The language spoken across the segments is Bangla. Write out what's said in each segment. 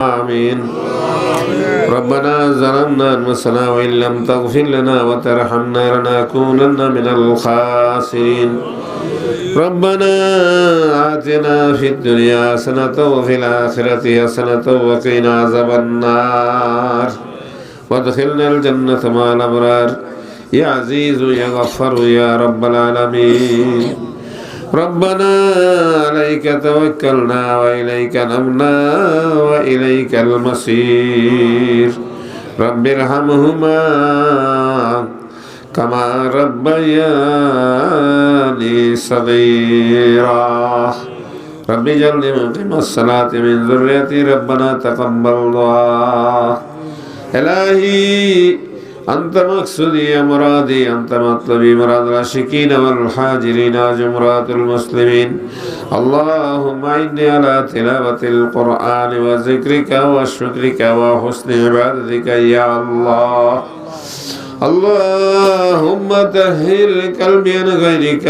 آمين. ربنا ظلمنا أنفسنا وإن لم تغفر لنا وترحمنا لنكونن من الخاسرين. ربنا آتنا في الدنيا حسنة وفي الآخرة حسنة وقنا عذاب النار وادخلنا الجنة مع الأبرار يا عزيز يا غفار يا رب العالمين. ربنا عليك توكلنا وإليك نبنا وإليك المصير. رب ارحمهما كما ربياني صغيرا. رب اجعلني مقيم الصلاة من ذريتي ربنا تقبل دعاء. إلهي أنت مقصودي يا مرادي، أنت مطلبي مراد العاشقين والحاجرين وجمرات المسلمين. اللهم إني على تلاوة القرآن وذكرك وشكرك وحسن عبادتك يا الله. اللهم طهر قلبي عن غيرك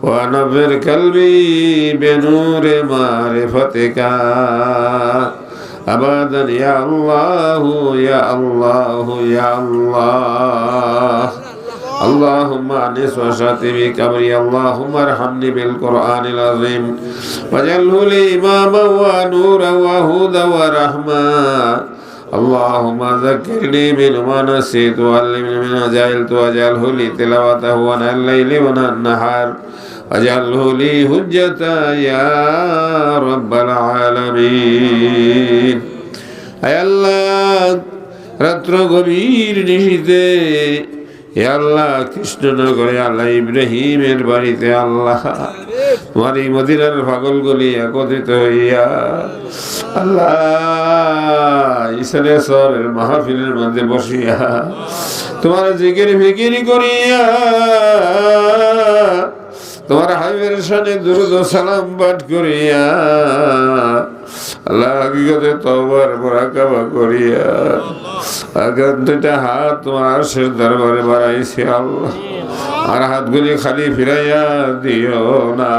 ونور قلبي بنور معرفتك أبدا يا الله يا الله يا الله. اللهم أنس وشاتي بكبري. اللهم ارحمني بالقرآن العظيم واجعله لي إماما ونورا وهدى ورحمة. اللهم ذكرني بما نسيت وعلمني بما جهلت واجعله لي تلاوته ونهار الليل ونهار النهار واجعله لي حجة يا رب العالمين. আয় আল্লাহ, রাত্র গভীর নিশীথে হে আল্লাহ কৃষ্ণনগরে আল্লাহ ইব্রাহিমের বাড়িতে আল্লাহ তোমার এই মদিনার পাগলগুলি একত্রিত হইয়া আল্লাহ ইসলামের মাহফিলের মধ্যে বসিয়া তোমার জিকির ফিকির করিয়া তোমার হাবিবের শানে দুরূদ ও সালাম পাঠ করিয়া আল্লাহ হাকিকতে তওবার মুরাকাবা করিয়া আগান দুইটা হাত তোমার আরশের দরবারে বাড়াইছি আল্লাহ। আর হাতগুলি খালি ফিরাইয়া দিও না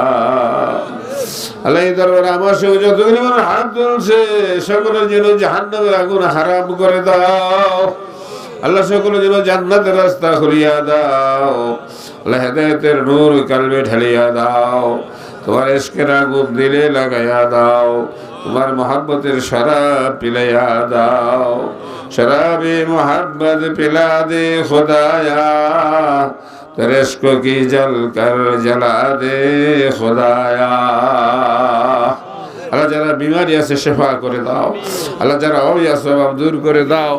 আল্লাহ। এই দরবারে আমার সঙ্গে যতগুলি মানুষ হাত তুলছে সকলের জন্য জাহান্নামের আগুন হারাম করে দাও আল্লাহ। সকলের জন্য জান্নাতের রাস্তা খুলিয়া দাও আল্লাহ। হেদায়েতের নূর কলবে ঢালিয়া দাও। তোমার ইশকের আগুন দিলে লাগাইয়া দাও। তোমার মোহাব্বতের শরাব পিলাইয়া দাও। শরাবে মোহাব্বত পিলা দে খুদায়া, তোর ইশক কি জল কর জ্বালা দে খুদায়া। আল্লাহ যারা বিমারি আছে শেফা করে দাও আল্লাহ। যারা অসবাব দূর করে দাও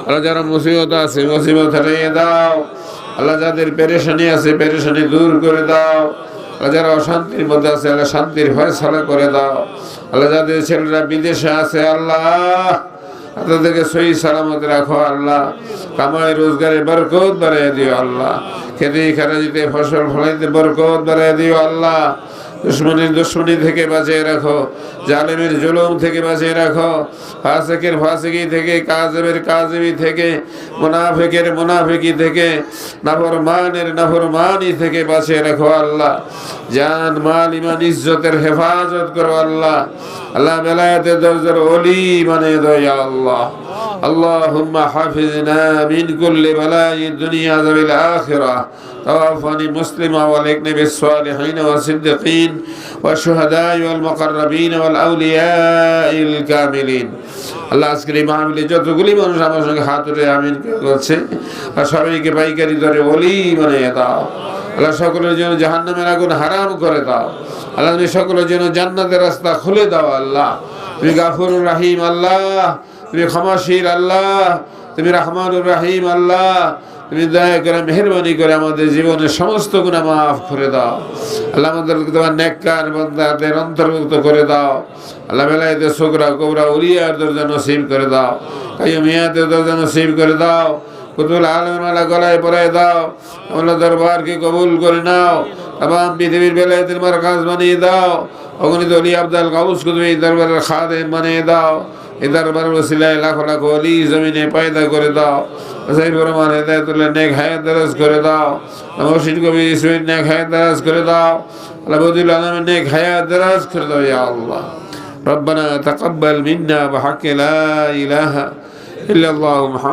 আল্লাহ। যারা মুসিবত আছে মুসিবত হটিয়ে দাও আল্লাহ। যাদের পেরেশানি আছে পেরেশানি দূর করে দাও আল্লাহ। যারা অশান্তির মধ্যে আছে আল্লাহ শান্তির ফয়সালা করে দাও আল্লাহ। যাদের ছেলেরা বিদেশে আছে আল্লাহ তাদেরকে সহি সালামত রাখো আল্লাহ। কামাই রোজগারে বরকত বাড়াইয়া দিও আল্লাহ। খেতে খারাজিতে ফসল ফলাইতে বরকত বাড়াইয়া দিও আল্লাহ। দুশ্মনের দুশ্মনী থেকে বাঁচিয়ে রাখো। জালেমের জুলুম থেকে বাঁচিয়ে রাখো। ফাসিকের ফাসিকি থেকে, কাযিবের কাযিবি থেকে, মুনাফিকের মুনাফিকি থেকে, নাফরমানের নাফরমানি থেকে বাঁচিয়ে রাখো আল্লাহ। জান মাল ইমান ইজ্জতের হেফাজত করো আল্লাহ। আল্লাহ বেলায়েতের দরজার ওলি বানিয়ে দাও ইয়া আল্লাহ। আল্লাহুম্মা হাফিজনা মিন কুল্লি বালাই দুনিয়া ওয়াল আখিরাহ। توفني مسلما والحقني بالصالحين والصديقين والشهداء والمقربين والأولياء الكاملين. আল্লাহ আজকের এই মাহফিলে যতগুলি মানুষ আমার সঙ্গে হাত উঠে আমিন করছে আর সবাইকে পাইকারি দরে ওলি বানিয়ে দাও আল্লাহ। সকলের জন্য জাহান্নামের আগুন হারাম করে দাও আল্লাহ। তুমি সকলের জন্য জান্নাতের রাস্তা খুলে দাও আল্লাহ। তুমি গাফুরুর রহিম আল্লাহ। তুমি ক্ষমাশীল আল্লাহ। তুমি রহমানুর রহিম আল্লাহ। তুমি দয়া করে মেহেরবানি করে আমাদের জীবনের সমস্ত গুনাহ মাফ করে দাও আল্লাহ। আমাদেরকে তোমার নেককার বান্দাদের অন্তর্ভুক্ত করে দাও আল্লাহ। বেলায়েতে সুগরা কুবরা উলিয়ার দরজা নসিব করে দাও। কাইয়ুমিয়াতের দরজা নসিব করে দাও। কুতুবুল আলমের মালা গলায় পরায় দাও। আল্লাহ দরবারকে কবুল করে নাও। तमाम পৃথিবীর বেলায়েতের মারকাজ বানিয়ে দাও। অগণিত ওলি আবদাল গাউস কুতুব এই দরবারের খাদেম বানিয়ে দাও। এই দরবারের ওসিলায় লাখ লাখ ওলি জমিনে পয়দা করে দাও। সাইফুর রহমান হেদায়েতুল্লাহ নেক হায়াত দারাজ করে দাও। মুর্শিদ কবির ইসমাইল নেক হায়াত দারাজ করে দাও। আল্লাহ বদিউল আলমের নেক হায়াত দারাজ করে দাও ইয়া আল্লাহ। ربنا تقبل منا بحق لا إله إلا الله محمد